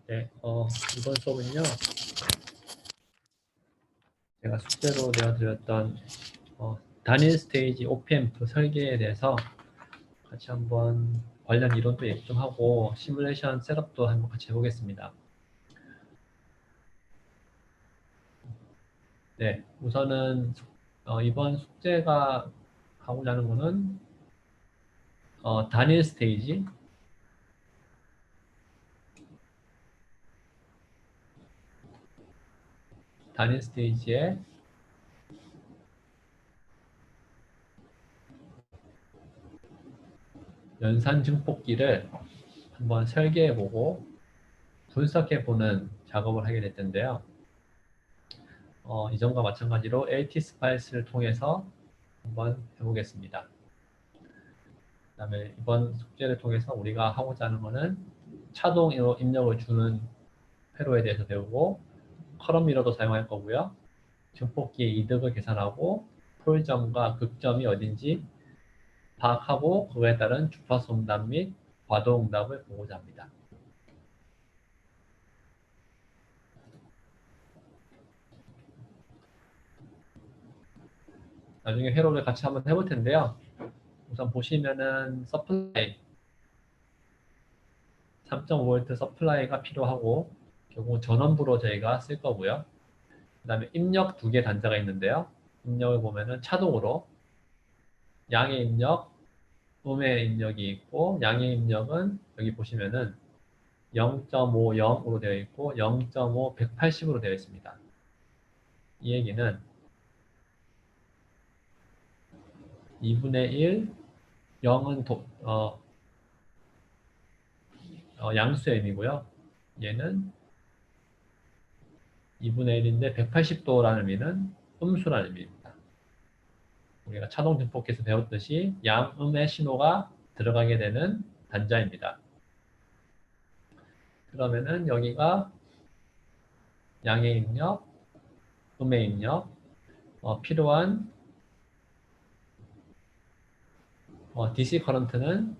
네, 이번 수업은요, 제가 숙제로 내어드렸던 단일 스테이지 OPMP 설계에 대해서 같이 한번 관련 이론도 얘기 좀 하고 시뮬레이션 셋업도 한번 같이 해보겠습니다. 네, 우선은 이번 숙제가 하고자 하는 거는 단일 스테이지, 단일 스테이지의 연산 증폭기를 한번 설계해보고 분석해보는 작업을 하게 될 텐데요. 이전과 마찬가지로 LTSPICE를 통해서 한번 해보겠습니다. 그 다음에 이번 숙제를 통해서 우리가 하고자 하는 것은 차동으로 입력을 주는 회로에 대해서 배우고 컬럼 미러도 사용할 거고요. 증폭기의 이득을 계산하고 폴점과 극점이 어딘지 파악하고 그거에 따른 주파수 응답 및 과도 응답을 보고자 합니다. 나중에 회로를 같이 한번 해볼 텐데요. 우선 보시면은 서플라이 3.5V 서플라이가 필요하고 결국은 전원부로 저희가 쓸 거고요. 그 다음에 입력 두 개 단자가 있는데요. 입력을 보면은 차동으로 양의 입력, 음의 입력이 있고 양의 입력은 여기 보시면은 0.50으로 되어 있고 0.5, 180으로 되어 있습니다. 이 얘기는 2분의 1, 0은 양수의 의미고요. 얘는 2분의 1인데 180도라는 의미는 음수라는 의미입니다. 우리가 차동 증폭기에서 배웠듯이 양음의 신호가 들어가게 되는 단자입니다. 그러면은 여기가 양의 입력, 음의 입력, 필요한 DC 커런트는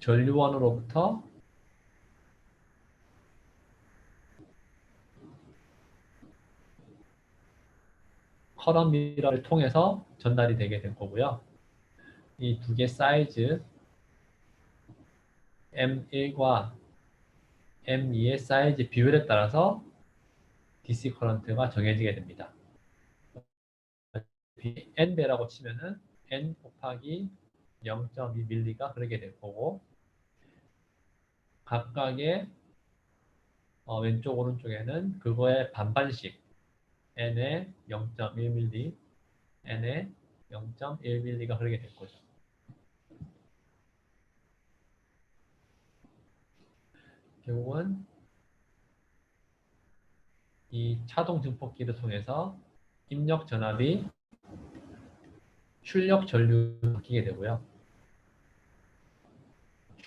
전류원으로부터 커런 미러를 통해서 전달이 되게 될 거고요. 이 두 개 사이즈 M1과 M2의 사이즈 비율에 따라서 DC 커런트가 정해지게 됩니다. N배라고 치면은 N 곱하기 0.2ml가 흐르게 될 거고 각각의 왼쪽 오른쪽에는 그거의 반반씩 N의 0.1ml, N의 0.1ml가 흐르게 될 거죠. 결국은 이 차동 증폭기를 통해서 입력 전압이 출력 전류로 바뀌게 되고요.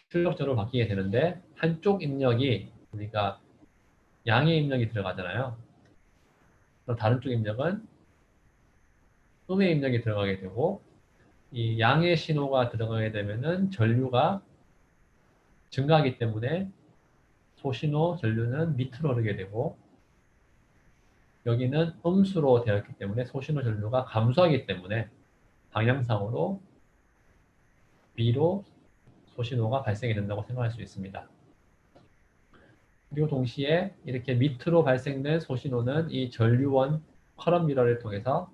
출력 전류로 바뀌게 되는데 한쪽 입력이 우리가 양의 입력이 들어가잖아요. 그럼 다른 쪽 입력은 음의 입력이 들어가게 되고 이 양의 신호가 들어가게 되면은 전류가 증가하기 때문에 소신호 전류는 밑으로 흐르게 되고 여기는 음수로 되어 있기 때문에 소신호 전류가 감소하기 때문에 방향상으로 B로 소신호가 발생이 된다고 생각할 수 있습니다. 그리고 동시에 이렇게 밑으로 발생된 소신호는 이 전류원 커런 미러를 통해서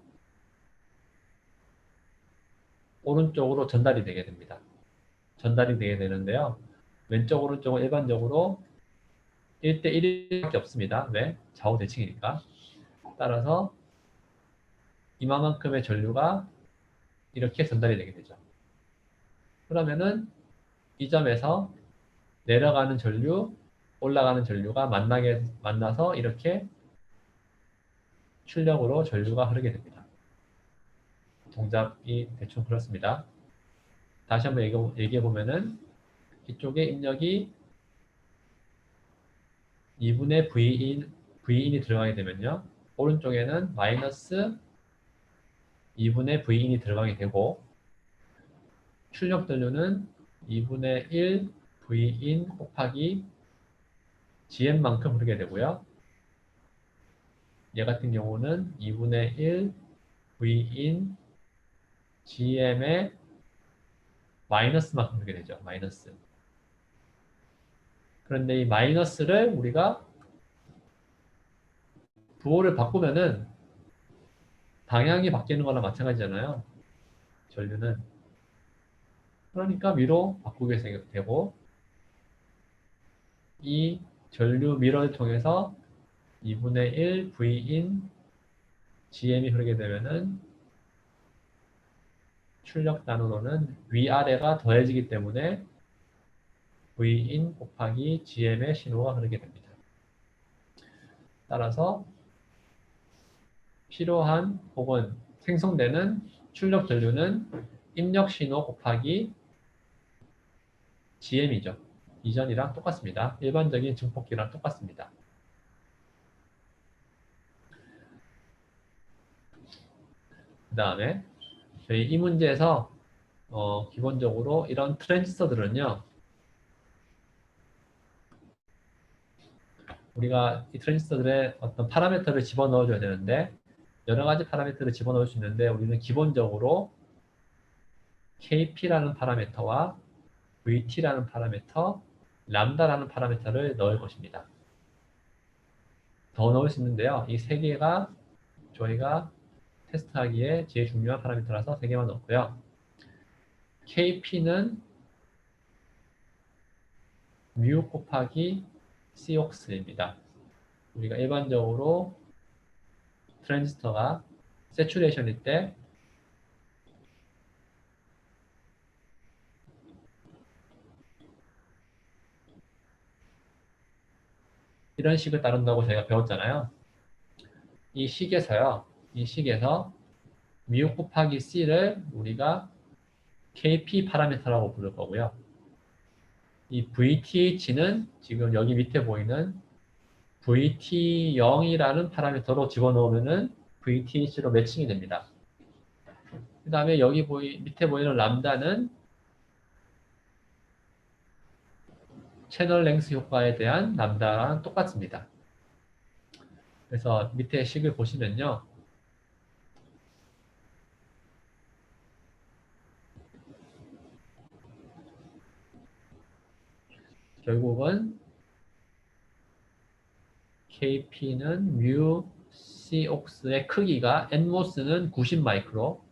오른쪽으로 전달이 되게 됩니다. 전달이 되게 되는데요. 왼쪽 오른쪽은 일반적으로 1대1밖에 없습니다. 왜? 좌우 대칭이니까. 따라서 이만큼의 전류가 이렇게 전달이 되게 되죠. 그러면은 이 점에서 내려가는 전류, 올라가는 전류가 만나서 이렇게 출력으로 전류가 흐르게 됩니다. 동작이 대충 그렇습니다. 다시 한번 얘기해 보면은 이쪽에 입력이 2분의 V인이 들어가게 되면요. 오른쪽에는 마이너스 2분의 V인이 들어가게 되고 출력 전류는 2분의 1 V인 곱하기 GM만큼 흐르게 되고요. 얘 같은 경우는 2분의 1 V인 GM의 마이너스만큼 흐르게 되죠. 마이너스. 그런데 이 마이너스를 우리가 부호를 바꾸면은 방향이 바뀌는 거나 마찬가지잖아요. 전류는. 그러니까 위로 바꾸게 되고 이 전류 미러를 통해서 2분의 1 V인 GM이 흐르게 되면은 출력단으로는 위아래가 더해지기 때문에 V인 곱하기 GM의 신호가 흐르게 됩니다. 따라서 필요한 혹은 생성되는 출력 전류는 입력 신호 곱하기 GM이죠. 이전이랑 똑같습니다. 일반적인 증폭기랑 똑같습니다. 그 다음에 저희 이 문제에서 기본적으로 이런 트랜지스터들은요. 우리가 이 트랜지스터들의 어떤 파라미터를 집어넣어줘야 되는데 여러 가지 파라미터를 집어넣을 수 있는데 우리는 기본적으로 KP라는 파라미터와 VT라는 파라미터, 람다라는 파라미터를 넣을 것입니다. 더 넣을 수 있는데요. 이 세 개가 저희가 테스트하기에 제일 중요한 파라미터라서 세 개만 넣고요. KP는 뮤 곱하기 Cox입니다. 우리가 일반적으로 트랜지스터가 세츄레이션일 때 이런 식을 따른다고 저희가 배웠잖아요. 이 식에서요. 이 식에서 뮤 곱하기 C를 우리가 KP 파라미터라고 부를 거고요. 이 VTH는 지금 여기 밑에 보이는 VT0이라는 파라미터로 집어넣으면은 VTH로 매칭이 됩니다. 그 다음에 여기 밑에 보이는 람다는 채널 랭스 효과에 대한 람다랑 똑같습니다. 그래서 밑에 식을 보시면요. 결국은 KP는 뮤 Cox의 크기가 NMOS는 90 마이크로,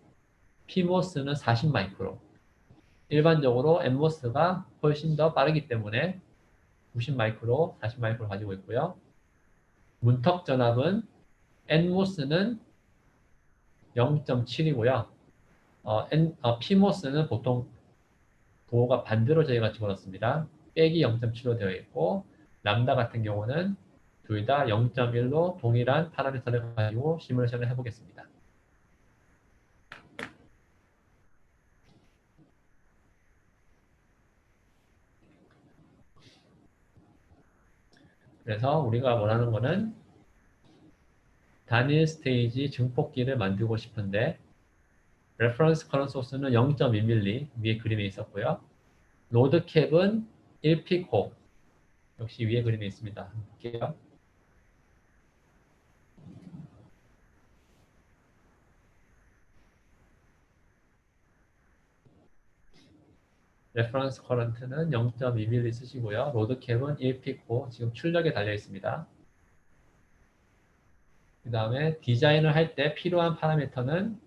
PMOS는 40 마이크로. 일반적으로 NMOS가 훨씬 더 빠르기 때문에 90 마이크로, 40 마이크로 가지고 있고요. 문턱 전압은 NMOS는 0.7이고요. PMOS는 보통 부호가 반대로 저희가 집어넣습니다. 빼기 0.7로 되어 있고 람다 같은 경우는 둘 다 0.1로 동일한 파라미터를 가지고 시뮬레이션을 해보겠습니다. 그래서 우리가 원하는 거는 단일 스테이지 증폭기를 만들고 싶은데 레퍼런스 커런트 소스는 0.2mm 위에 그림에 있었고요. 로드 캡은 1피코 역시 위에 그림에 있습니다. 볼게요. 레퍼런스 커런트는 0.2mm 쓰시고요. 로드 캡은 1피코 지금 출력에 달려 있습니다. 그 다음에 디자인을 할 때 필요한 파라미터는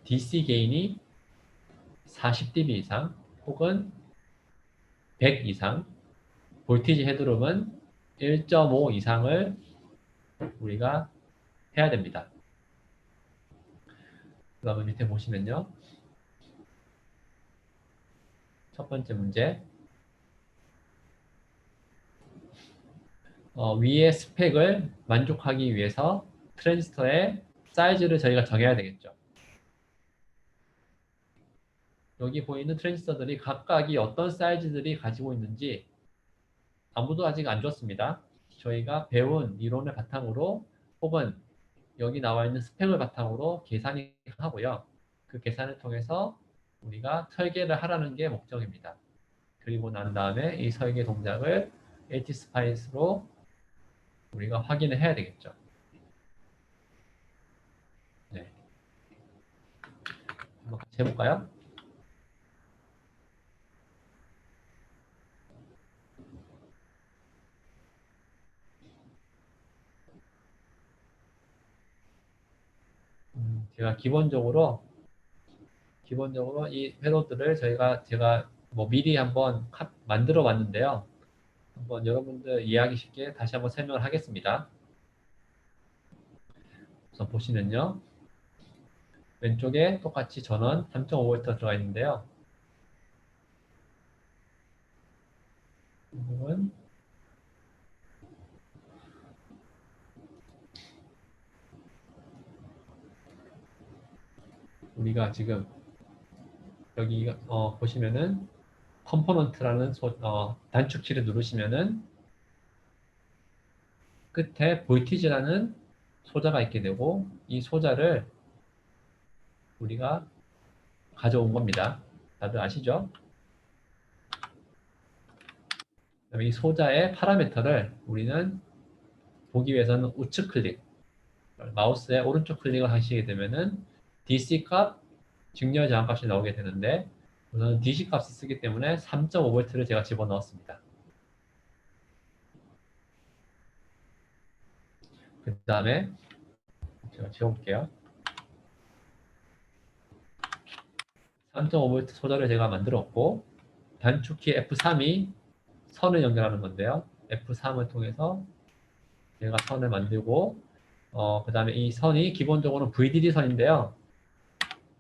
DC 게인이 40dB 이상 혹은 100 이상, 볼티지 헤드룸은 1.5 이상을 우리가 해야 됩니다. 그 다음에 밑에 보시면요. 첫 번째 문제. 위의 스펙을 만족하기 위해서 트랜지스터의 사이즈를 저희가 정해야 되겠죠. 여기 보이는 트랜지스터들이 각각이 어떤 사이즈들이 가지고 있는지 아무도 아직 안 줬습니다. 저희가 배운 이론을 바탕으로 혹은 여기 나와 있는 스펙을 바탕으로 계산이 하고요. 그 계산을 통해서 우리가 설계를 하라는 게 목적입니다. 그리고 난 다음에 이 설계 동작을 ATSPICE로 우리가 확인을 해야 되겠죠. 네. 한번 같이 해볼까요? 제가 기본적으로 이 회로들을 제가 뭐 미리 한번 만들어 봤는데요. 한번 여러분들 이해하기 쉽게 다시 한번 설명을 하겠습니다. 우선 보시면요. 왼쪽에 똑같이 전원 3.5V 들어가 있는데요. 이 부분 우리가 지금 여기 보시면은 컴포넌트라는 단축키를 누르시면은 끝에 볼티지라는 소자가 있게 되고 이 소자를 우리가 가져온 겁니다. 다들 아시죠? 그다음에 이 소자의 파라미터를 우리는 보기 위해서는 우측 클릭, 마우스의 오른쪽 클릭을 하시게 되면은 DC 값, 직렬 저항 값이 나오게 되는데 우선 DC 값을 쓰기 때문에 3.5V를 제가 집어넣었습니다. 그 다음에 제가 지워볼게요. 3.5V 소자를 제가 만들었고 단축키 F3이 선을 연결하는 건데요. F3을 통해서 제가 선을 만들고 그 다음에 이 선이 기본적으로 VDD 선인데요.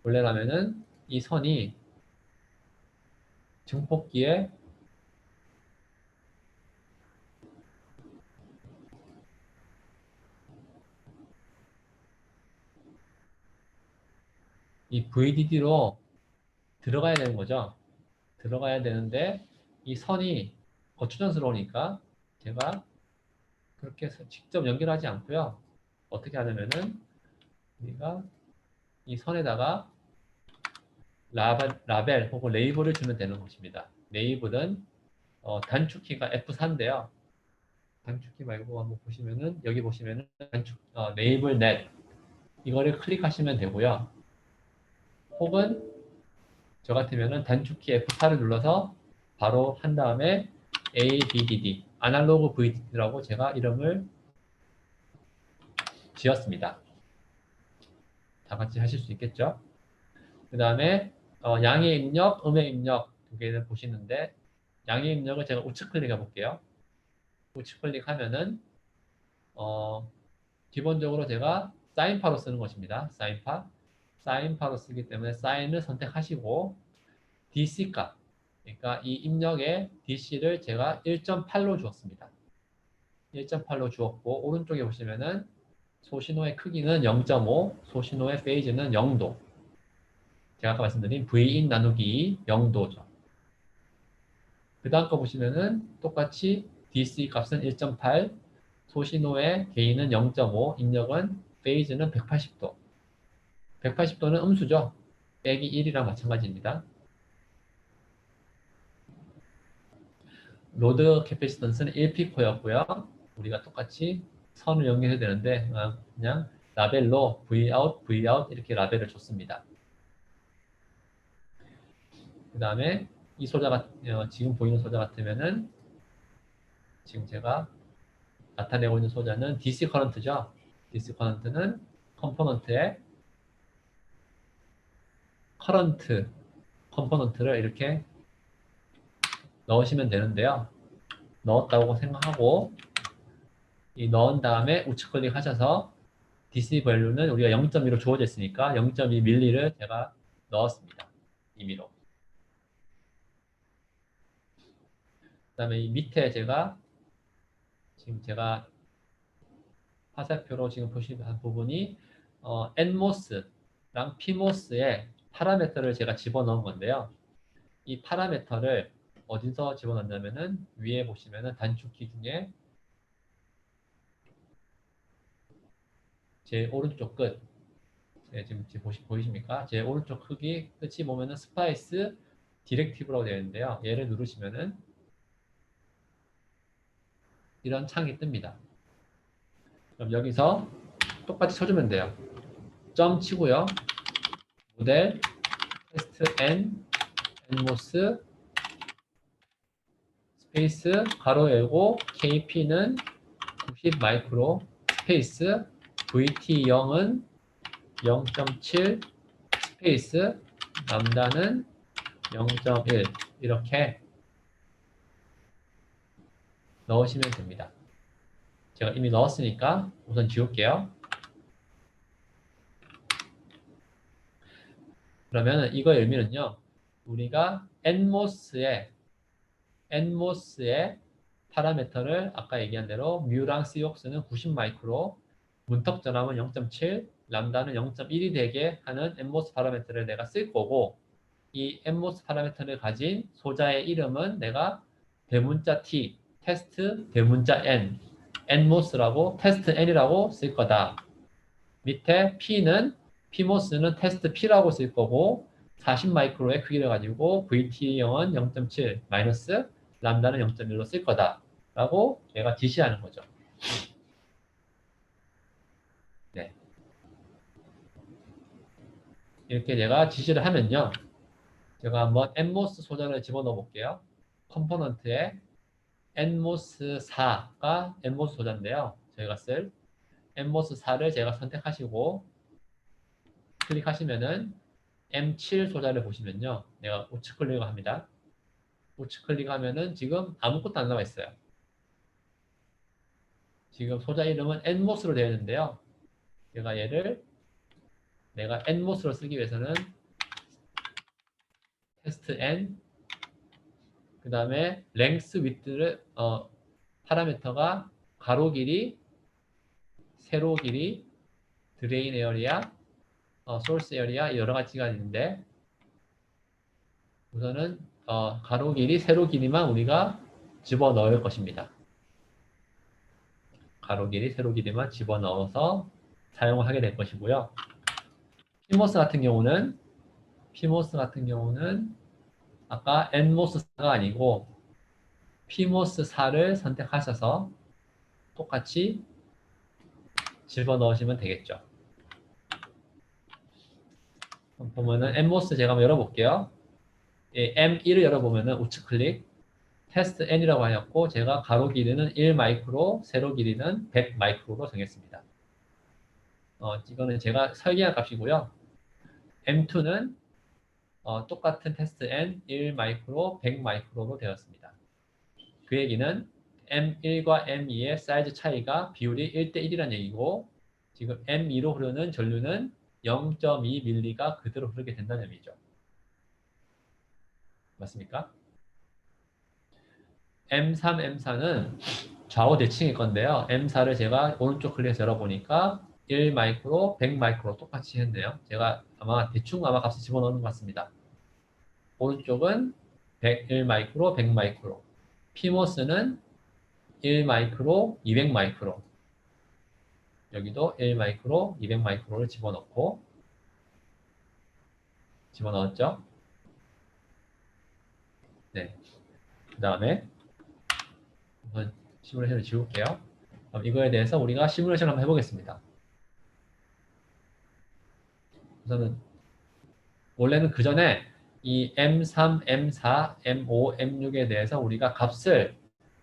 원래라면은 이 선이 증폭기에 이 VDD로 들어가야 되는 거죠. 들어가야 되는데 이 선이 거추장스러우니까 제가 그렇게 직접 연결하지 않고요. 어떻게 하냐면은 우리가 이 선에다가 라벨 혹은 레이블을 주면 되는 것입니다. 레이블은 단축키가 F4인데요. 단축키 말고 한번 보시면은 여기 보시면은 레이블 넷 이거를 클릭하시면 되고요. 혹은 저 같으면은 단축키 F4를 눌러서 바로 한 다음에 ABDD 아날로그 VDD라고 제가 이름을 지었습니다. 다 같이 하실 수 있겠죠? 그 다음에 양의 입력, 음의 입력 두 개를 보시는데 양의 입력을 제가 우측 클릭해 볼게요. 우측 클릭하면은 기본적으로 제가 사인파로 쓰는 것입니다. 사인파로 쓰기 때문에 사인을 선택하시고 DC 값 그러니까 이 입력에 DC를 제가 1.8로 주었습니다. 1.8로 주었고 오른쪽에 보시면은 소신호의 크기는 0.5, 소신호의 페이즈는 0도. 제가 아까 말씀드린 V인 나누기 0도죠. 그 다음 거 보시면은 똑같이 DC 값은 1.8, 소신호의 게인은 0.5, 입력은 페이즈는 180도. 180도는 음수죠. 빼기 1이랑 마찬가지입니다. 로드 캐패시턴스는 1피코였고요. 우리가 똑같이 선을 연결해야 되는데 그냥 라벨로 Vout, Vout 이렇게 라벨을 줬습니다. 그 다음에 이 소자가 지금 보이는 소자 같으면은 지금 제가 나타내고 있는 소자는 DC 커런트죠. DC 커런트는 컴포넌트에 커런트 컴포넌트를 이렇게 넣으시면 되는데요. 넣었다고 생각하고 이 넣은 다음에 우측 클릭하셔서 DC 밸류는 우리가 0.2로 주어져 있으니까 0.2ml를 제가 넣었습니다. 임의로. 그 다음에 이 밑에 지금 제가 화살표로 지금 보시는 부분이 NMOS랑 PMOS의 파라미터를 제가 집어넣은 건데요. 이 파라미터를 어디서 집어넣냐면은 위에 보시면은 단축키 중에 제 오른쪽 끝 지금 보이십니까? 제 오른쪽 끝이 보면은 스파이스 디렉티브라고 되어 있는데요. 얘를 누르시면은 이런 창이 뜹니다. 그럼 여기서 똑같이 쳐주면 돼요. 점 치고요. 모델 테스트 N nmos 스페이스 가로 열고 KP는 90 마이크로 스페이스 VT0은 0.7 스페이스 람다는 0.1 이렇게 넣으시면 됩니다. 제가 이미 넣었으니까 우선 지울게요. 그러면 이거의 의미는요. 우리가 nmos의 파라미터를 아까 얘기한 대로 뮤랑 c오크스는 90 마이크로, 문턱 전압은 0.7, 람다는 0.1이 되게 하는 nmos 파라미터를 내가 쓸 거고, 이 nmos 파라미터를 가진 소자의 이름은 내가 대문자 t, 테스트 대문자 n, nmos라고 테스트 n이라고 쓸 거다. 밑에 pmos는 테스트 p라고 쓸 거고 40 마이크로의 크기를 가지고 VT0은 0.7 마이너스 람다는 0.1로 쓸 거다 라고 얘가 지시하는 거죠. 네. 이렇게 내가 지시를 하면요. 제가 한번 nmos 소자를 집어넣어 볼게요. 컴포넌트에 nmos4가 nmos 소자인데요. 저희가 쓸 nmos4를 제가 선택하시고 클릭하시면은 M7 소자를 보시면요. 내가 우측 클릭을 합니다. 우측 클릭하면은 지금 아무것도 안 나와 있어요. 지금 소자 이름은 nmos로 되어 있는데요. 제가 얘를 내가 nmos로 쓰기 위해서는 테스트 n 그 다음에 length width를 파라미터가 가로 길이, 세로 길이, 드레인 에어리아, 소스 에어리아 여러 가지가 있는데 우선은 가로 길이, 세로 길이만 우리가 집어넣을 것입니다. 가로 길이, 세로 길이만 집어넣어서 사용을 하게 될 것이고요. PMOS 같은 경우는 아까 nmos4가 아니고 PMOS4를 선택하셔서 똑같이 집어넣으시면 되겠죠. 보면은 nmos 제가 한번 열어볼게요. M1을 열어보면은 우측 클릭 테스트 n이라고 하였고 제가 가로 길이는 1 마이크로, 세로 길이는 100 마이크로로 정했습니다. 이거는 제가 설계한 값이고요. M2는 똑같은 테스트 n 1 마이크로, 100 마이크로로 되었습니다. 그 얘기는 M1과 M2의 사이즈 차이가 비율이 1대1이라는 얘기고 지금 M2로 흐르는 전류는 0.2ml가 그대로 흐르게 된다는 의미죠. 맞습니까? M3, M4는 좌우 대칭일 건데요. M4를 제가 오른쪽 클릭해서 열어보니까 1 마이크로, 100 마이크로 똑같이 했네요. 제가 대충 값을 집어넣는 것 같습니다. 오른쪽은 101 마이크로, 100 마이크로. PMOS는 1 마이크로, 200 마이크로. 여기도 1 마이크로, 200 마이크로를 집어넣었죠? 네. 그 다음에 한번 시뮬레이션을 지울게요. 그럼 이거에 대해서 우리가 시뮬레이션을 한번 해보겠습니다. 우선은 원래는 그 전에 이 M3, M4, M5, M6에 대해서 우리가 값을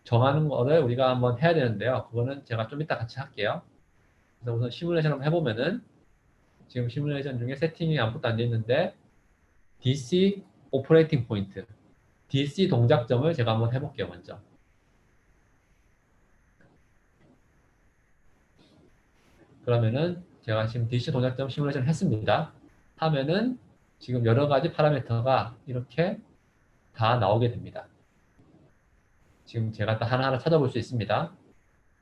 정하는 거를 우리가 한번 해야 되는데요. 그거는 제가 좀 이따 같이 할게요. 그래서 우선 시뮬레이션 한번 해보면은 지금 시뮬레이션 중에 세팅이 아무것도 안 돼 있는데 DC 오퍼레이팅 포인트, DC 동작점을 제가 한번 해볼게요. 먼저. 그러면은 제가 지금 DC 동작점 시뮬레이션 했습니다. 하면은 지금 여러 가지 파라미터가 이렇게 다 나오게 됩니다. 지금 제가 다 하나하나 찾아볼 수 있습니다.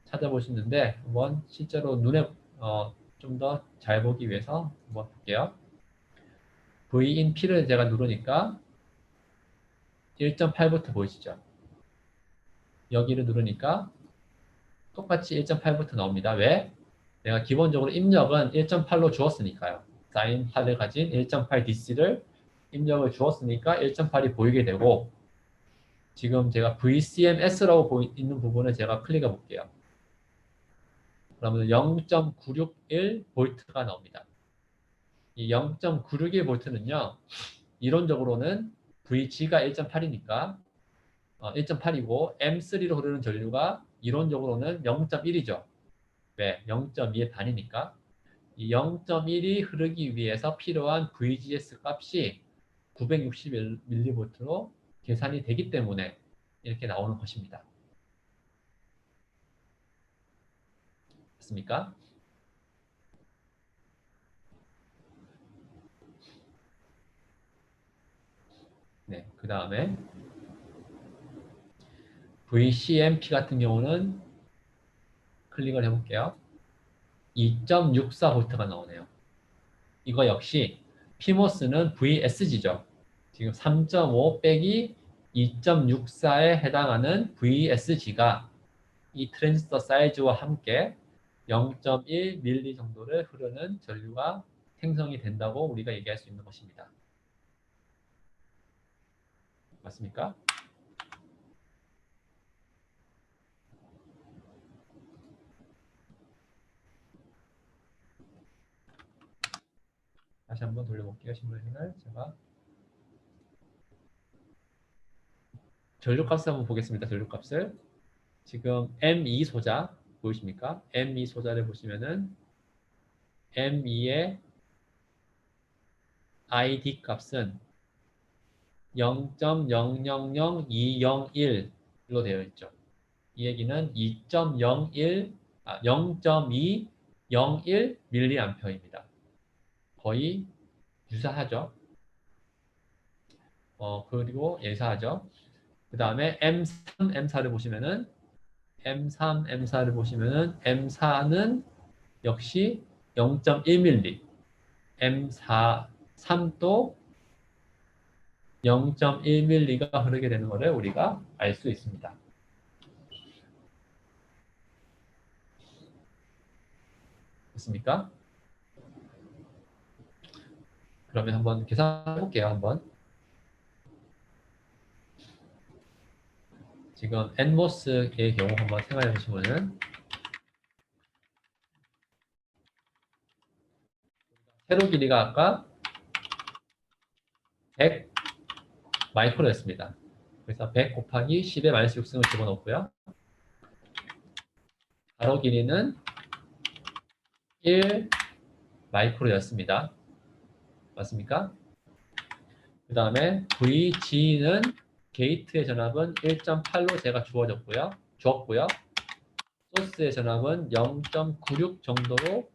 찾아볼 수 있는데 한번 실제로 눈에 좀 더 잘 보기 위해서 한번 볼게요. V in P를 제가 누르니까 1.8V 보이시죠? 여기를 누르니까 똑같이 1.8V 나옵니다. 왜? 내가 기본적으로 입력은 1.8로 주었으니까요. 사인 8을 가진 1.8 DC를 입력을 주었으니까 1.8이 보이게 되고 지금 제가 VCMS라고 있는 부분을 제가 클릭해 볼게요. 그러면 0.961V가 나옵니다. 이 0.961V는요. 이론적으로는 VG가 1.8이니까 1.8이고 M3로 흐르는 전류가 이론적으로는 0.1이죠. 왜? 0.2의 반이니까. 이 0.1이 흐르기 위해서 필요한 VGS 값이 961mV로 계산이 되기 때문에 이렇게 나오는 것입니다. 맞습니까? 네, 그 다음에 VCMP 같은 경우는 클릭을 해볼게요. 2.64V가 나오네요. 이거 역시 PMOS는 VSG죠. 지금 3.5 빼기 2.64에 해당하는 VSG가 이 트랜지스터 사이즈와 함께 0.1mV 정도를 흐르는 전류가 생성이 된다고 우리가 얘기할 수 있는 것입니다. 맞습니까? 다시 한번 돌려볼게요. 시뮬레이션을 제가 전류값을 한번 보겠습니다. 전류값을 지금 M2 소자 보이십니까? M2 소자를 보시면은 M2의 ID 값은 0.000201로 되어 있죠. 이 얘기는 0.201mA입니다. 거의 유사하죠. 그리고 예사하죠. 그 다음에 M3, M4를 보시면은 M3, M4를 보시면은 M4는 역시 0.1mV, M4, 3도 0.1mV가 흐르게 되는 것을 우리가 알 수 있습니다. 됐습니까? 그러면 한번 계산해 볼게요. 한번. 지금 NMOS의 경우 한번 생각해 보시면은 세로 길이가 아까 100 마이크로였습니다. 그래서 100 곱하기 10의 마이너스 6승을 집어넣고요. 가로 길이는 1 마이크로였습니다. 맞습니까? 그 다음에 VG는 게이트의 전압은 1.8로 제가 주었고요. 소스의 전압은 0.96 정도로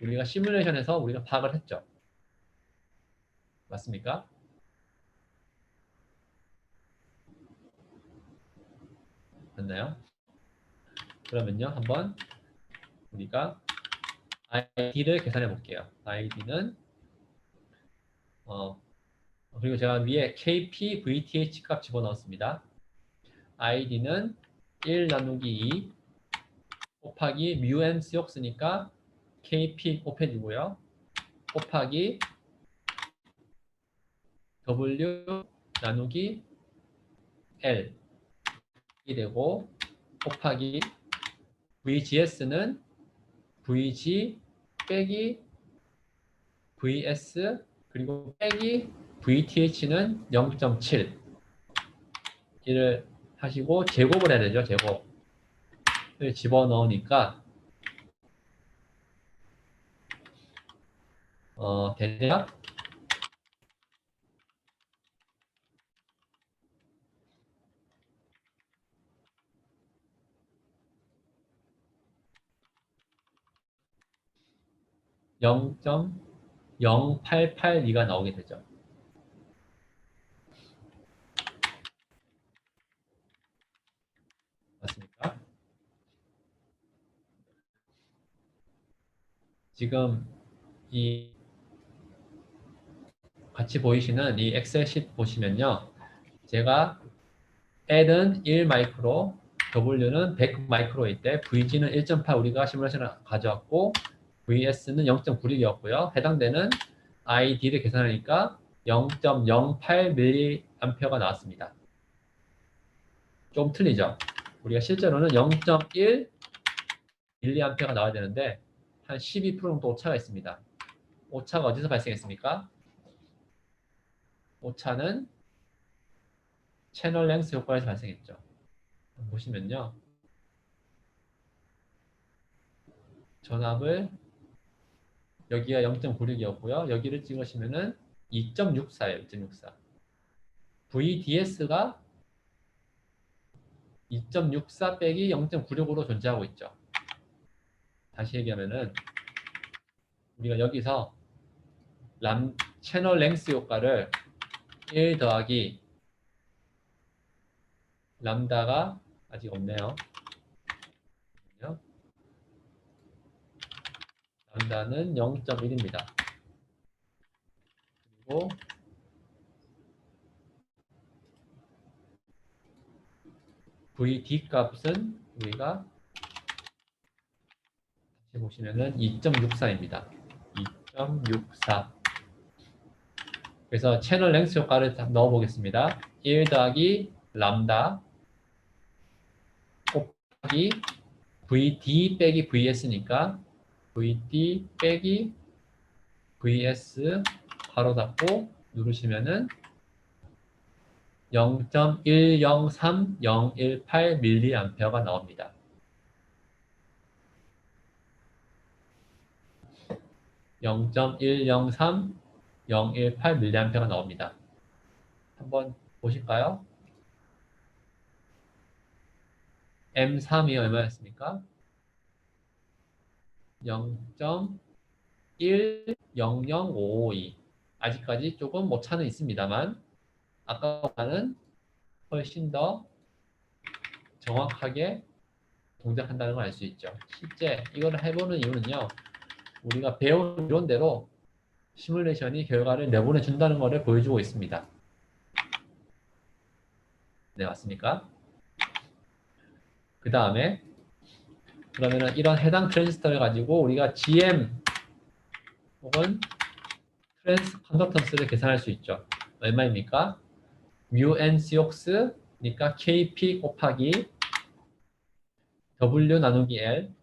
우리가 시뮬레이션에서 우리가 파악을 했죠. 맞습니까? 맞나요? 그러면요, 한번 우리가 ID를 계산해 볼게요. ID는 그리고 제가 위에 KP, VTH 값 집어넣었습니다. ID는 1 나누기 2 곱하기 μm 쓰였으니까 KP 곱해주고요. 곱하기 W 나누기 L 이 되고 곱하기 VGS는 VG 빼기 VS 그리고 빼기 VTH는 0.7 이를 하시고 제곱을 해야 되죠. 제곱을 집어넣으니까 대략 0.0882가 나오게 되죠. 맞습니까? 지금 이 같이 보이시는 이 엑셀 시트 보시면요. 제가 L은 1 마이크로, W는 100 마이크로일 때 VG는 1.8 우리가 시뮬레이션을 가져왔고 VS는 0.96이었고요. 해당되는 ID를 계산하니까 0.08mA가 나왔습니다. 좀 틀리죠? 우리가 실제로는 0.1mA가 나와야 되는데 한 12% 정도 오차가 있습니다. 오차가 어디서 발생했습니까? 오차는 채널 랭스 효과에서 발생했죠. 보시면요. 전압을 여기가 0.96이었고요. 여기를 찍으시면은 2.64예요. 2.64. VDS가 2.64 빼기 0.96으로 존재하고 있죠. 다시 얘기하면은 우리가 여기서 채널 랭스 효과를 1 더하기 람다가 아직 없네요. 람다는 0.1입니다. 그리고 VD 값은 우리가 다시 보시면은 2.64입니다. 2.64. 그래서 채널 랭스 효과를 넣어 보겠습니다. 1 더하기 람다 곱하기 VD 빼기 VS니까 VD 빼기 VS 가로 닫고 누르시면은 0.103018mA가 나옵니다. 0.103018mA가 나옵니다. 한번 보실까요? M3이 얼마였습니까? 0.100552. 아직까지 조금 오차는 있습니다만 아까보다는 훨씬 더 정확하게 동작한다는 걸 알 수 있죠. 실제 이걸 해보는 이유는요. 우리가 배운 이론대로 시뮬레이션이 결과를 내보내준다는 것을 보여주고 있습니다. 네, 맞습니까? 그 다음에 그러면은 이런 해당 트랜지스터를 가지고 우리가 GM 혹은 트랜스 컨덕턴스를 계산할 수 있죠. 얼마입니까? mu n cox니까 kp 곱하기 w 나누기 l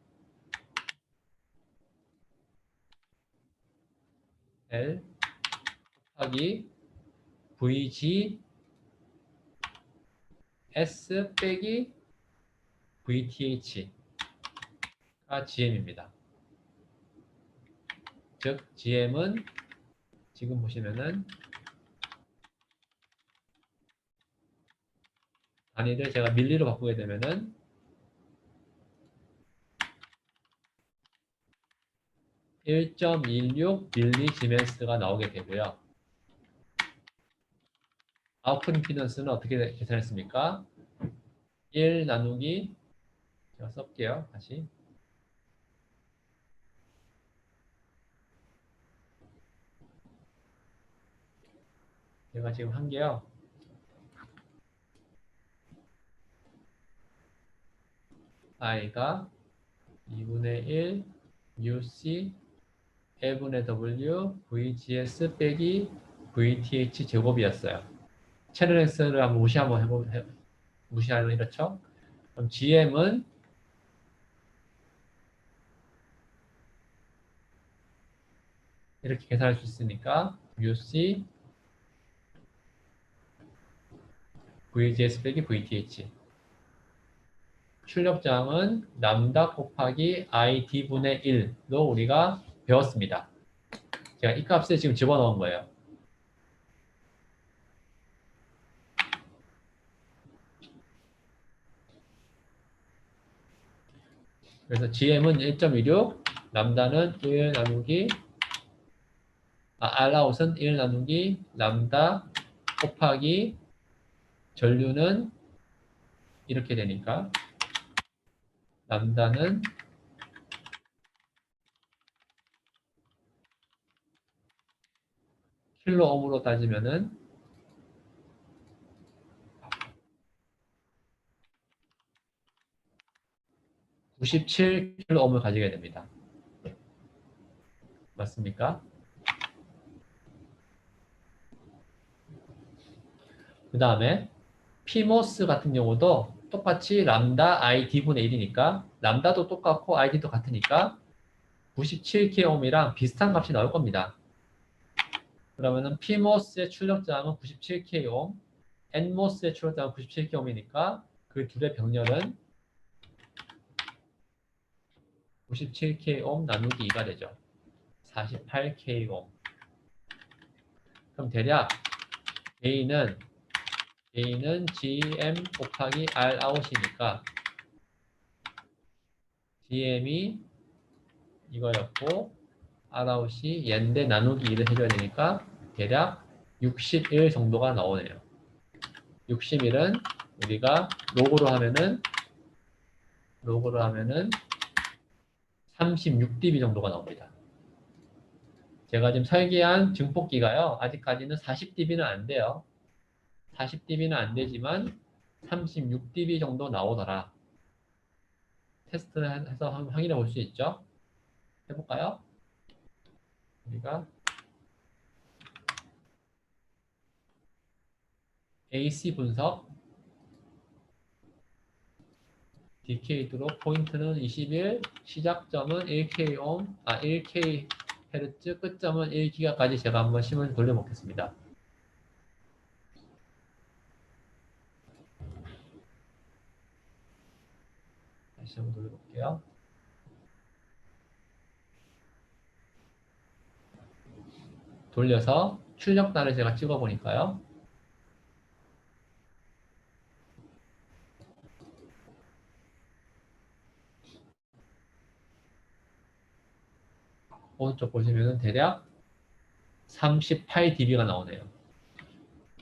곱하기 vg s 빼기 vth가 gm입니다. 즉 gm은 지금 보시면은 단위를 제가 밀리로 바꾸게 되면은 1.16 밀리지멘스가 나오게 되고요. 아웃풋 임피던스는 어떻게 계산했습니까? 1 나누기 제가 써볼게요. 다시 제가 지금 한 게요. i가 2분의 1 uc 1분의 w vgs 빼기 vth 제곱이었어요. 채널 x를 한번 무시하면 이렇죠? 그럼 gm은 이렇게 계산할 수 있으니까 uc vgs 빼기 vth 출력장은 람다 곱하기 id분의 1로 우리가 배웠습니다. 제가 이 값을 지금 집어넣은 거예요. 그래서 gm은 1.16, 람다는 1 나누기 알라웃은 1 나누기 람다 곱하기 전류는 이렇게 되니까 람다는 킬로옴으로 따지면은 97킬로옴을 가지게 됩니다. 맞습니까? 그 다음에 PMOS 같은 경우도 똑같이 람다 ID분의 1이니까 람다도 똑같고 ID도 같으니까 97kΩ이랑 비슷한 값이 나올 겁니다. 그러면은 PMOS의 출력자항은 97kΩ, NMOS의 출력자항은 97kΩ이니까 그 둘의 병렬은 97kΩ 나누기 2가 되죠. 48kΩ. 그럼 대략 A는 GM 곱하기 R 아웃이니까 GM이 이거였고 R 아웃이 얘인데 나누기 2를 해줘야 되니까 대략 61 정도가 나오네요. 61은 우리가 로그로 하면은 36dB 정도가 나옵니다. 제가 지금 설계한 증폭기가요. 아직까지는 40dB는 안 돼요. 40dB는 안 되지만 36dB 정도 나오더라. 테스트를 해서 확인해 볼 수 있죠. 해볼까요? 우리가 AC 분석 디케이드로 포인트는 21, 시작점은 1K옴, 1K헤르츠, 끝점은 1기가까지 제가 한번 심을 돌려보겠습니다. 다시 한번 돌려볼게요. 돌려서 출력단을 제가 찍어보니까요. 오른쪽 보시면은 대략 38dB가 나오네요.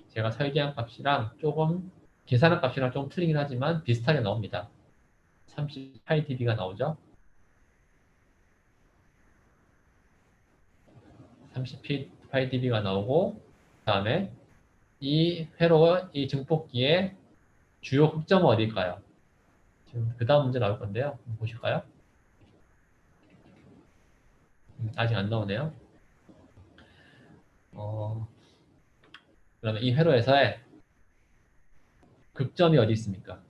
제가 설계한 값이랑 조금 계산한 값이랑 좀 틀리긴 하지만 비슷하게 나옵니다. 38dB가 나오죠. 38dB가 나오고 그 다음에 이 회로 이 증폭기의 주요 흑점은 어딜까요? 지금 그 다음 문제 나올 건데요. 한번 보실까요? 아직 안 나오네요. 그러면 이 회로에서의 극점이 어디 있습니까?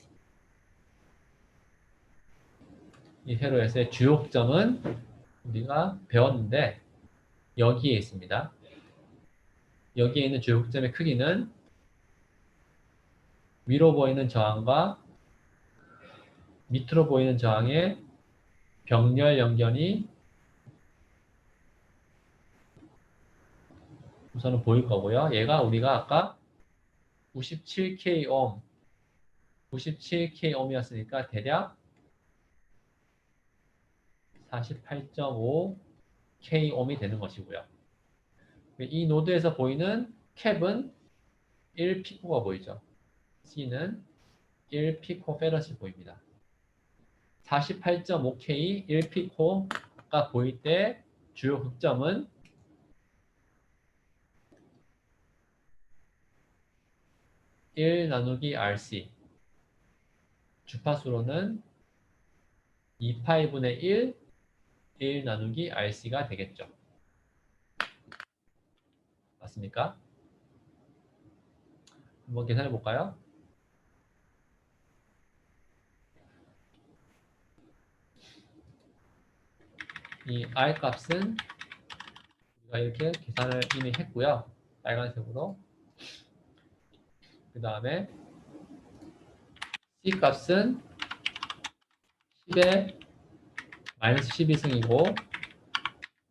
이 회로에서의 주요 흑점은 우리가 배웠는데 여기에 있습니다. 여기에 있는 주요 흑점의 크기는 위로 보이는 저항과 밑으로 보이는 저항의 병렬 연견이 우선은 보일 거고요. 얘가 우리가 아까 97kΩ, 97kΩ이었으니까 대략 48.5kΩ이 되는 것이고요. 이 노드에서 보이는 캡은 1피코가 보이죠. C는 1피코페럿이 보입니다. 48.5K 1피코가 보일 때 주요 극점은 1 나누기 RC 주파수로는 2파이분의 1 나누기 RC가 되겠죠. 맞습니까? 한번 계산해 볼까요? 이 R 값은 우리가 이렇게 계산을 이미 했고요. 빨간색으로. 그 다음에 C 값은 10에 마이너스 12승이고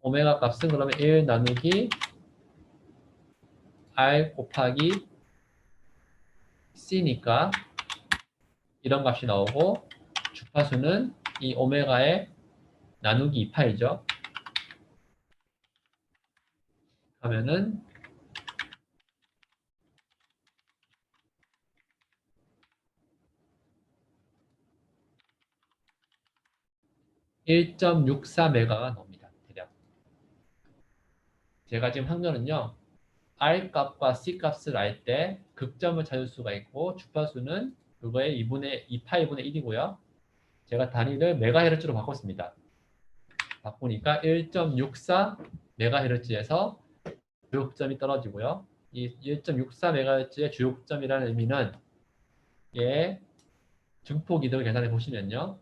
오메가 값은 그러면 1 나누기 R 곱하기 C니까 이런 값이 나오고 주파수는 이 오메가의 나누기 2파이죠. 하면은 1.64메가가 나옵니다. 대략. 제가 지금 한 거는요. R 값과 C 값을 알 때 극점을 찾을 수가 있고 주파수는 그거의 2파이분의 1이고요. 제가 단위를 메가헤르츠로 바꿨습니다. 바꾸니까 1.64 메가헤르츠에서 주요 극점이 떨어지고요. 이 1.64MHz의 주요점이라는 의미는 얘 증폭 이득을 계산해 보시면요.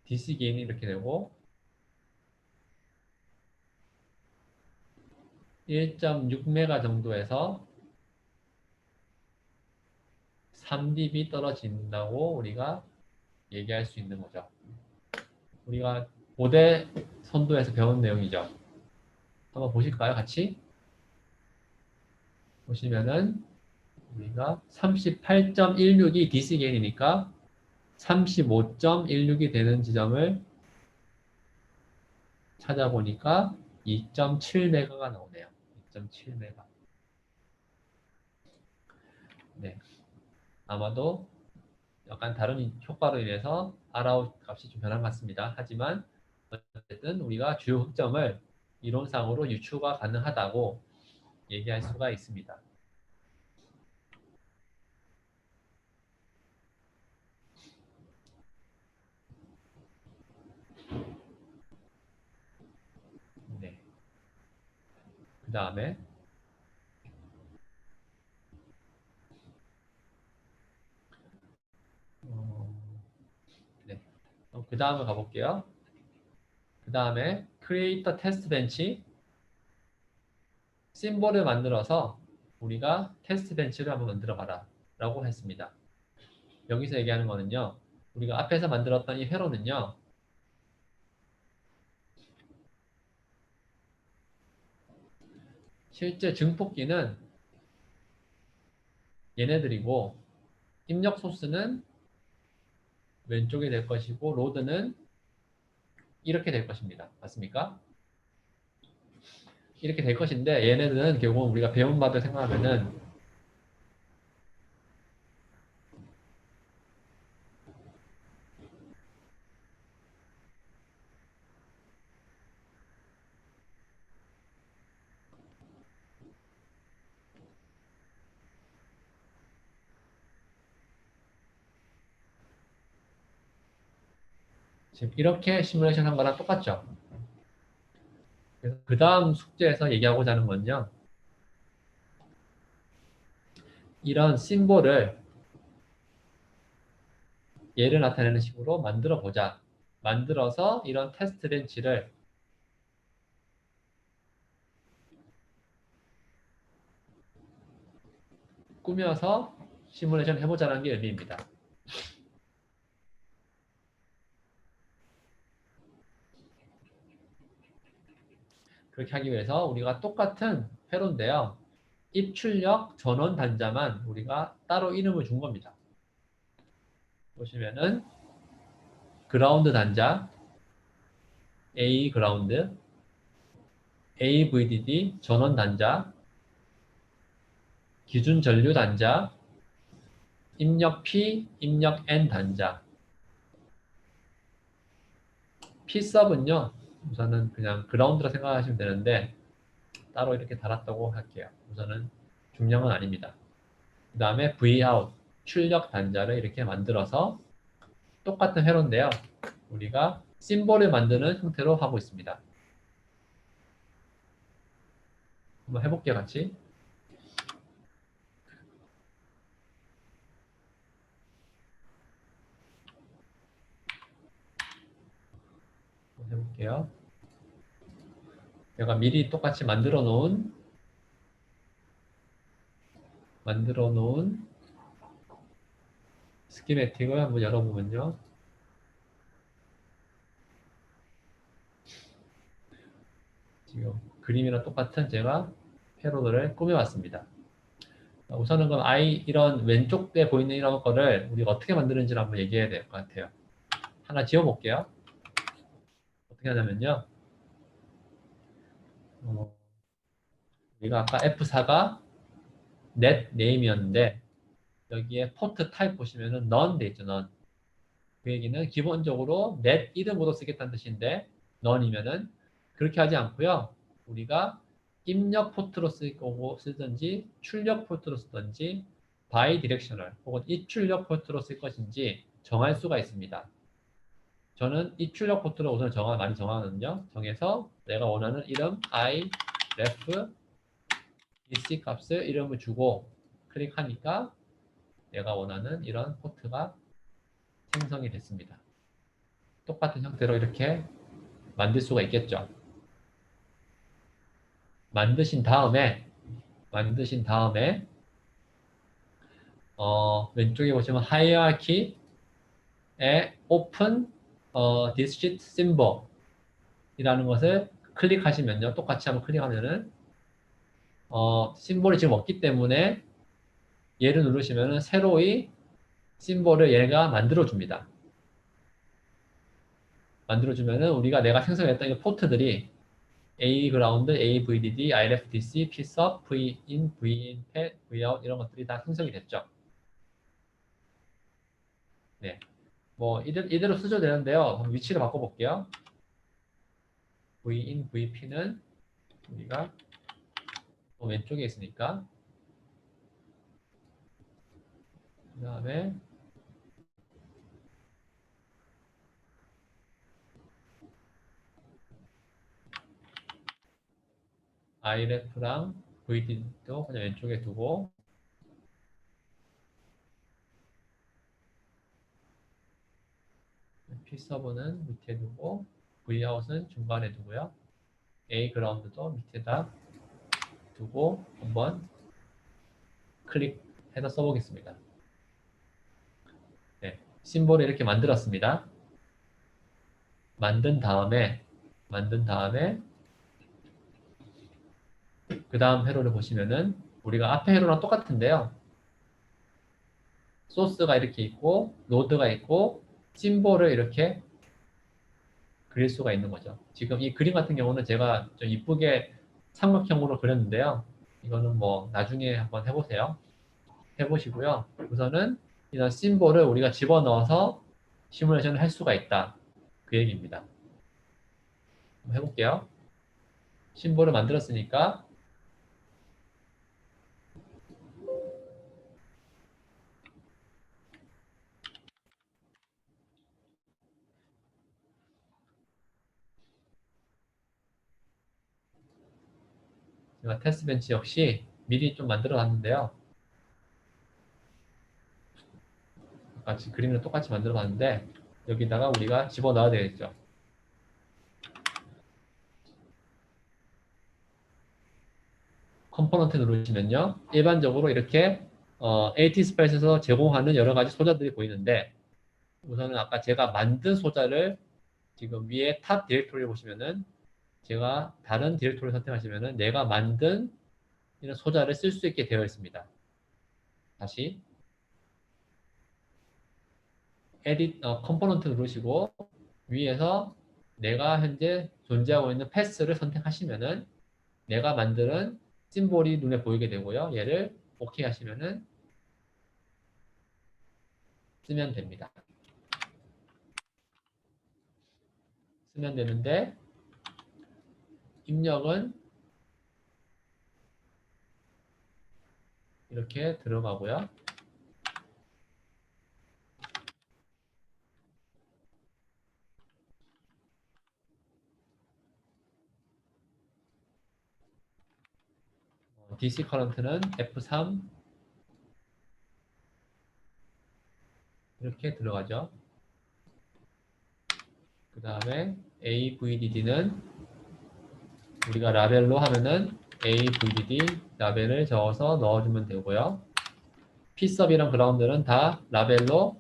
DC 게인이 이렇게 되고 1.6메가 정도에서 3dB 떨어진다고 우리가 얘기할 수 있는 거죠. 우리가 고대 선도에서 배운 내용이죠. 한번 보실까요? 같이? 보시면은 우리가 38.16이 DC 게인이니까 35.16이 되는 지점을 찾아보니까 2.7메가가 나오네요. 2.7메가. 네. 아마도 약간 다른 효과로 인해서 Rout 값이 좀 변한 것 같습니다. 하지만 어쨌든 우리가 주요 흑점을 이론상으로 유추가 가능하다고 얘기할 수가 있습니다. 네. 그 다음에 네. 그 다음에 가볼게요. 그 다음에 크리에이터 테스트 벤치 심볼을 만들어서 우리가 테스트 벤치를 한번 만들어 봐라 라고 했습니다. 여기서 얘기하는 거는요. 우리가 앞에서 만들었던 이 회로는요. 실제 증폭기는 얘네들이고 입력 소스는 왼쪽에 될 것이고 로드는 이렇게 될 것입니다. 맞습니까? 이렇게 될 것인데 얘네들은 결국 우리가 배운 바를 생각하면은 지금 이렇게 시뮬레이션 한 거랑 똑같죠. 그래서 그 다음 숙제에서 얘기하고자 하는 건요. 이런 심볼을 얘를 나타내는 식으로 만들어 보자. 만들어서 이런 테스트 벤치를 꾸며서 시뮬레이션 해보자는 게 의미입니다. 그렇게 하기 위해서 우리가 똑같은 회로인데요. 입출력 전원 단자만 우리가 따로 이름을 준 겁니다. 보시면은 그라운드 단자, A 그라운드, A VDD 전원 단자, 기준 전류 단자, 입력 P, 입력 N 단자. P 서브는요, 우선은 그냥 그라운드라 생각하시면 되는데 따로 이렇게 달았다고 할게요. 우선은 중량은 아닙니다. 그 다음에 V out 출력 단자를 이렇게 만들어서 똑같은 회로인데요. 우리가 심볼을 만드는 형태로 하고 있습니다. 한번 해볼게요, 같이. 한번 해볼게요. 내가 미리 똑같이 만들어 놓은 스키매틱을 한번 열어보면요. 지금 그림이랑 똑같은 제가 회로들을 꾸며왔습니다. 우선은 그럼 이런 왼쪽에 보이는 이런 거를 우리가 어떻게 만드는지를 한번 얘기해야 될 것 같아요. 하나 지워볼게요. 어떻게 하냐면요. 우리가 아까 F4가 net name이었는데 여기에 포트 타입 보시면은 none 돼 있죠, none. 그 얘기는 기본적으로 net 이름으로 쓰겠다는 뜻인데 none이면은 그렇게 하지 않고요. 우리가 입력 포트로 쓰든지 출력 포트로 쓰든지 바이 디렉셔널 혹은 입출력 포트로 쓸 것인지 정할 수가 있습니다. 저는 입출력 포트로 우선 많이 정하거든요. 정해서 내가 원하는 이름 I, ref, dc 값을 이름을 주고 클릭하니까 내가 원하는 이런 포트가 생성이 됐습니다. 똑같은 형태로 이렇게 만들 수가 있겠죠. 만드신 다음에 왼쪽에 보시면 hierarchy에 open district symbol 이라는 것을 클릭하시면요. 똑같이 한번 클릭하면은 심볼이 지금 없기 때문에 얘를 누르시면은 새로이 심볼을 얘가 만들어줍니다. 만들어주면은 내가 생성했던 이 포트들이 A 그라운드, A VDD, IRFDC, PSUB, VIN, VIN, PET, VOUT 이런 것들이 다 생성이 됐죠. 네. 뭐 이대로 쓰셔도 되는데요. 한번 위치를 바꿔볼게요. VIN, VP는 우리가 왼쪽에 있으니까 그 다음에 IRF랑 VD도 그냥 왼쪽에 두고 P서버는 밑에 두고 Vout은 중간에 두고요. A 그라운드도 밑에다 두고 한번 클릭해서 써보겠습니다. 네, 심볼을 이렇게 만들었습니다. 만든 다음에 그 다음 회로를 보시면은 우리가 앞에 회로랑 똑같은데요. 소스가 이렇게 있고 노드가 있고 심볼을 이렇게 그릴 수가 있는 거죠. 지금 이 그림 같은 경우는 제가 좀 이쁘게 삼각형으로 그렸는데요. 이거는 뭐 나중에 한번 해보세요. 해보시고요. 우선은 이런 심볼을 우리가 집어넣어서 시뮬레이션을 할 수가 있다. 그 얘기입니다. 한번 해볼게요. 심볼을 만들었으니까 제가 테스트 벤치 역시 미리 좀 만들어 놨는데요. 같이 그림을 똑같이 만들어 봤는데 여기다가 우리가 집어넣어야 되겠죠. 컴포넌트 누르시면요. 일반적으로 이렇게 ATSpace에서 제공하는 여러 가지 소자들이 보이는데 우선은 아까 제가 만든 소자를 지금 위에 탑 디렉토리를 보시면은 제가 다른 디렉토리를 선택하시면은 내가 만든 이런 소자를 쓸 수 있게 되어 있습니다. 다시 에딧 컴포넌트 누르시고 위에서 내가 현재 존재하고 있는 패스를 선택하시면은 내가 만드는 심볼이 눈에 보이게 되고요. 얘를 오케이 하시면은 쓰면 됩니다. 쓰면 되는데 입력은 이렇게 들어가고요. DC 커런트는 F3 이렇게 들어가죠. 그 다음에 AVDD는 우리가 라벨로 하면은 AVDD 라벨을 적어서 넣어주면 되고요. Psub이랑 그라운드는 다 라벨로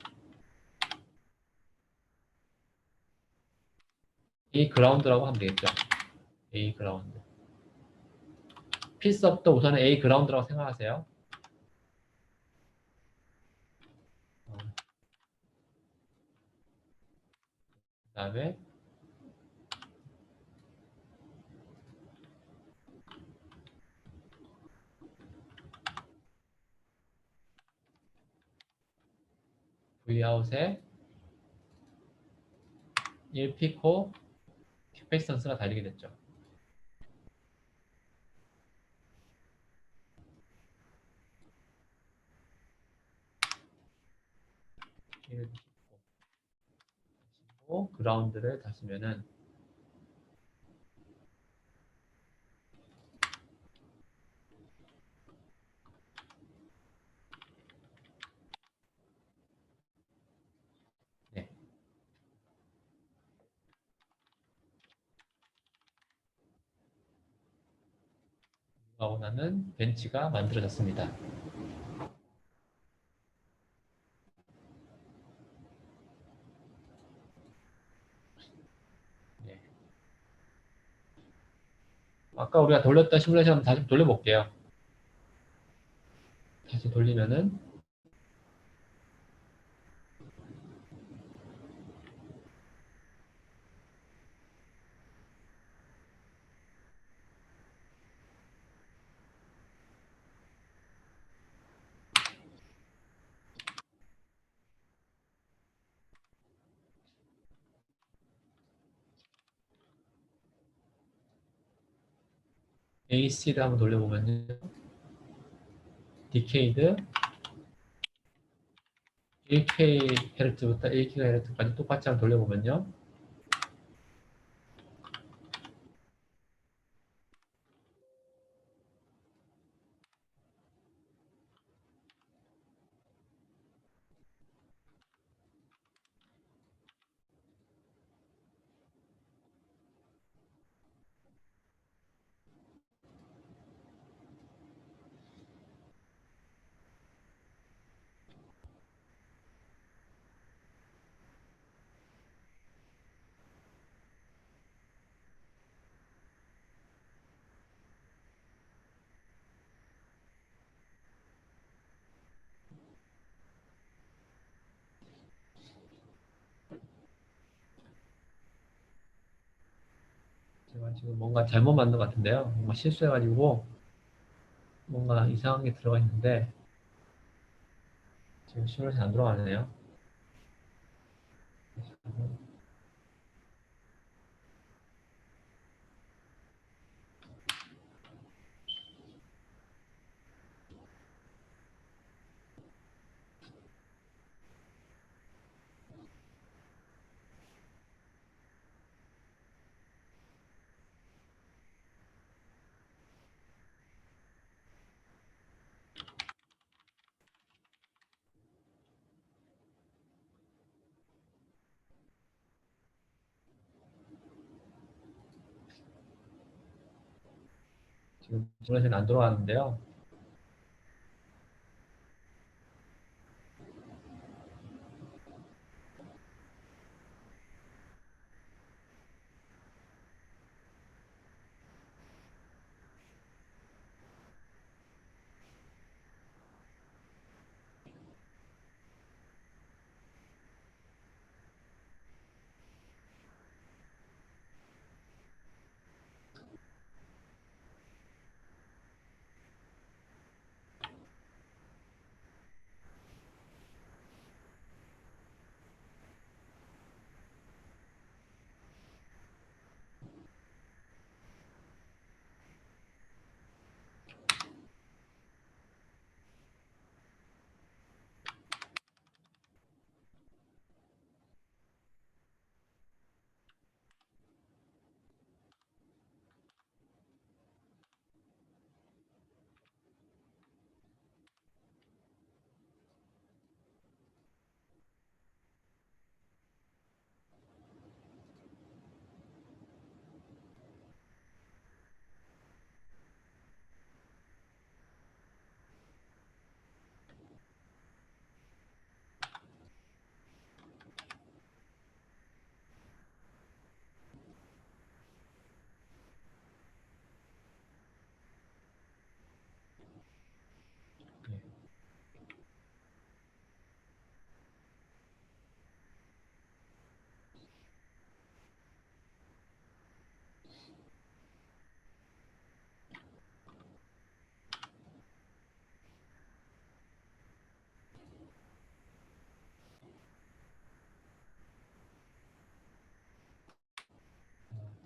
A 그라운드라고 하면 되겠죠. A 그라운드. Psub도 우선은 A 그라운드라고 생각하세요. 그 다음에 Vout에 1피코 캐패시턴스가 달리게 됐죠. 여기를 다시고 그라운드를 다시면은 네. 우리가 원하는 벤치가 만들어졌습니다. 네. 아까 우리가 돌렸던 시뮬레이션 다시 돌려볼게요. 다시 돌리면은 AC를 한번 돌려보면요. 디케이드 1K헤르츠부터 1GHz까지 똑같이 한번 돌려보면요. 제가 지금 뭔가 잘못 만든 것 같은데요. 뭔가 실수해가지고 뭔가 이상한 게 들어가 있는데 지금 시뮬레이션 안 들어가네요. 지금 시뮬레이션 안 들어가는데요. 네.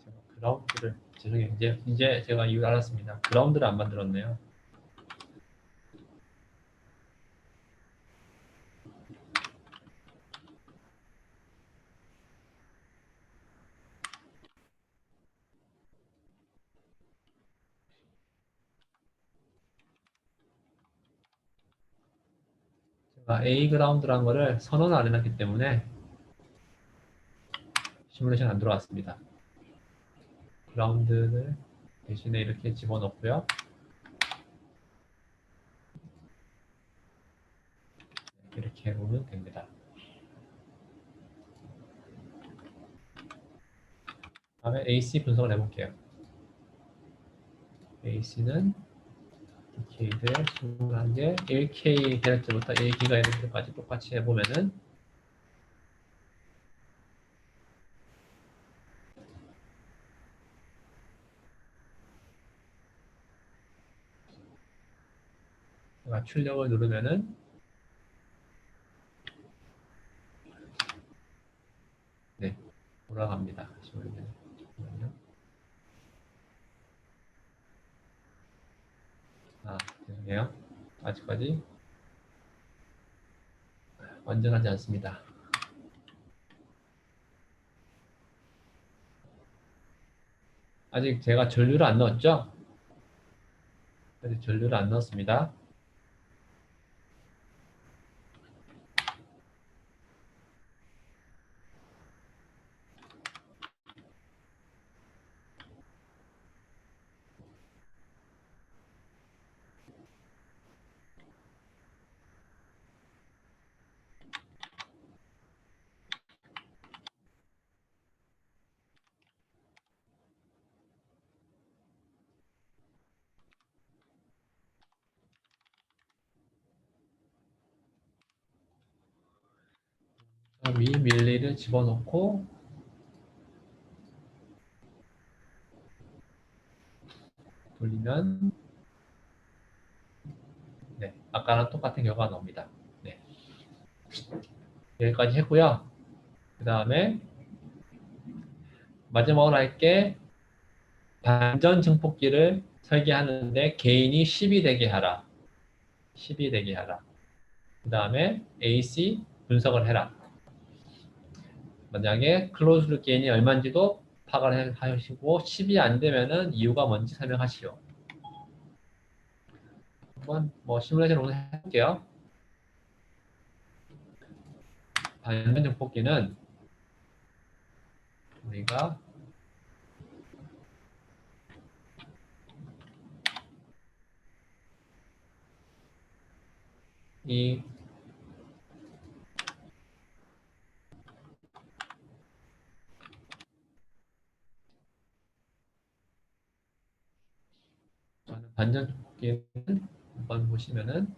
제가 그라운드를 죄송해요. 이제 제가 이유 알았습니다. 그라운드를 안 만들었네요. A 그라운드라는 거를 선언을 안 해놨기 때문에 시뮬레이션 안 들어왔습니다. 그라운드를 대신에 이렇게 집어넣고요. 이렇게 해보면 됩니다. 다음에 AC 분석을 해볼게요. AC는 디케이드의 21개, 1K 대략제부터 1기가 이렇게까지 똑같이 해보면은 제가 출력을 누르면은 네, 돌아갑니다. 잠시만요. 죄송해요. 아직까지 완전하지 않습니다. 아직 제가 전류를 안 넣었죠? 아직 전류를 안 넣었습니다. 위 밀리를 집어넣고 돌리면 네, 아까랑 똑같은 결과가 나옵니다. 네, 여기까지 했고요. 그 다음에 마지막으로 할게 반전 증폭기를 설계하는데 개인이 10이 되게 하라. 10이 되게 하라. 그 다음에 AC 분석을 해라. 만약에 클로즈드 게인이 얼마인지도 파악을 하시고 10이 안 되면은 이유가 뭔지 설명하시오. 한번 뭐 시뮬레이션 오늘 해볼게요. 반전 증폭기는 우리가 이 반전 증폭기는 한번 보시면은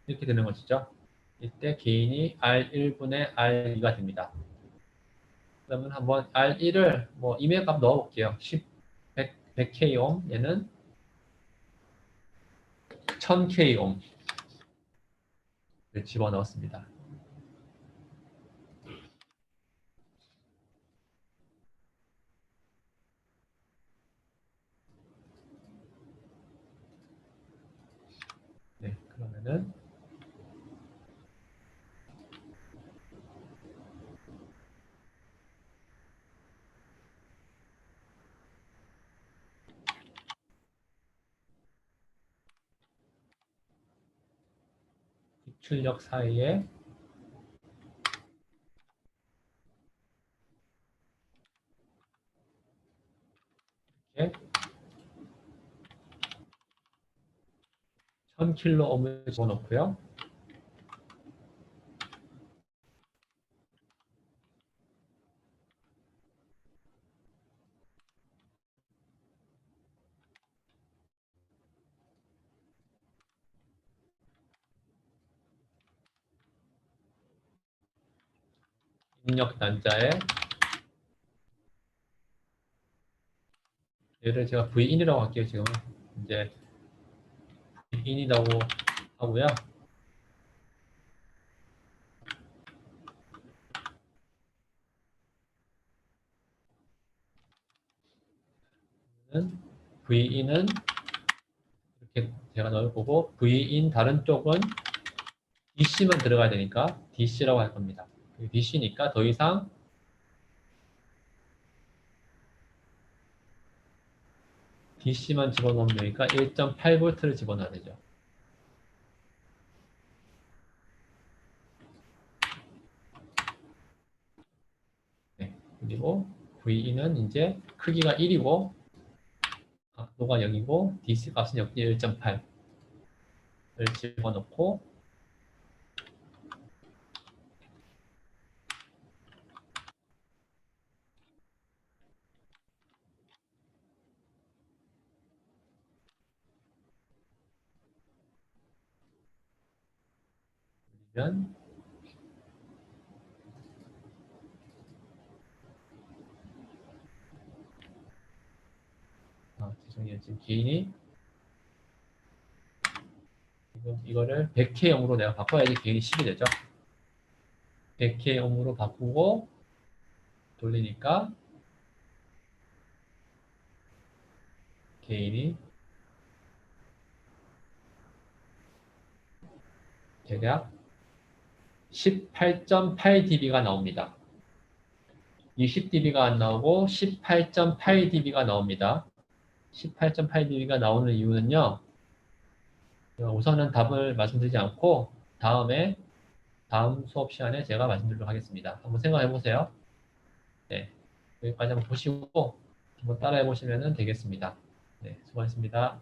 이렇게 되는 것이죠. 이때 개인이 R1분의 R2가 됩니다. 그러면 한번 R1을 뭐 이메일 값 넣어볼게요. 100K옴, 얘는 1000K옴을 집어넣었습니다. 네, 그러면은 기출력 사이에 이렇게 1000kΩ을 집어넣고요. 입력 단자에 얘를 제가 V인이라고 할게요. 지금 이제 V인이라고 하고요. VIn은 이렇게 제가 넣을 거고, VIn 다른 쪽은 DC만 들어가야 되니까 DC라고 할 겁니다. DC니까 더 이상 DC만 집어넣으면 되니까 1.8V를 집어넣어야 되죠. 네. 그리고 VE는 이제 크기가 1이고 각도가 0이고 DC 값은 역시 1.8을 집어넣고 그러면 죄송해요. 지금 개인이 지금 이거를 100K ohm으로 내가 바꿔야지 개인이 10이 되죠. 100K ohm으로 바꾸고 돌리니까 개인이 대략 18.8dB가 나옵니다. 20dB가 안 나오고 18.8dB가 나옵니다. 18.8dB가 나오는 이유는요. 우선은 답을 말씀드리지 않고 다음 수업 시간에 제가 말씀드리도록 하겠습니다. 한번 생각해 보세요. 네, 여기까지 한번 보시고 한번 따라해 보시면 되겠습니다. 네, 수고하셨습니다.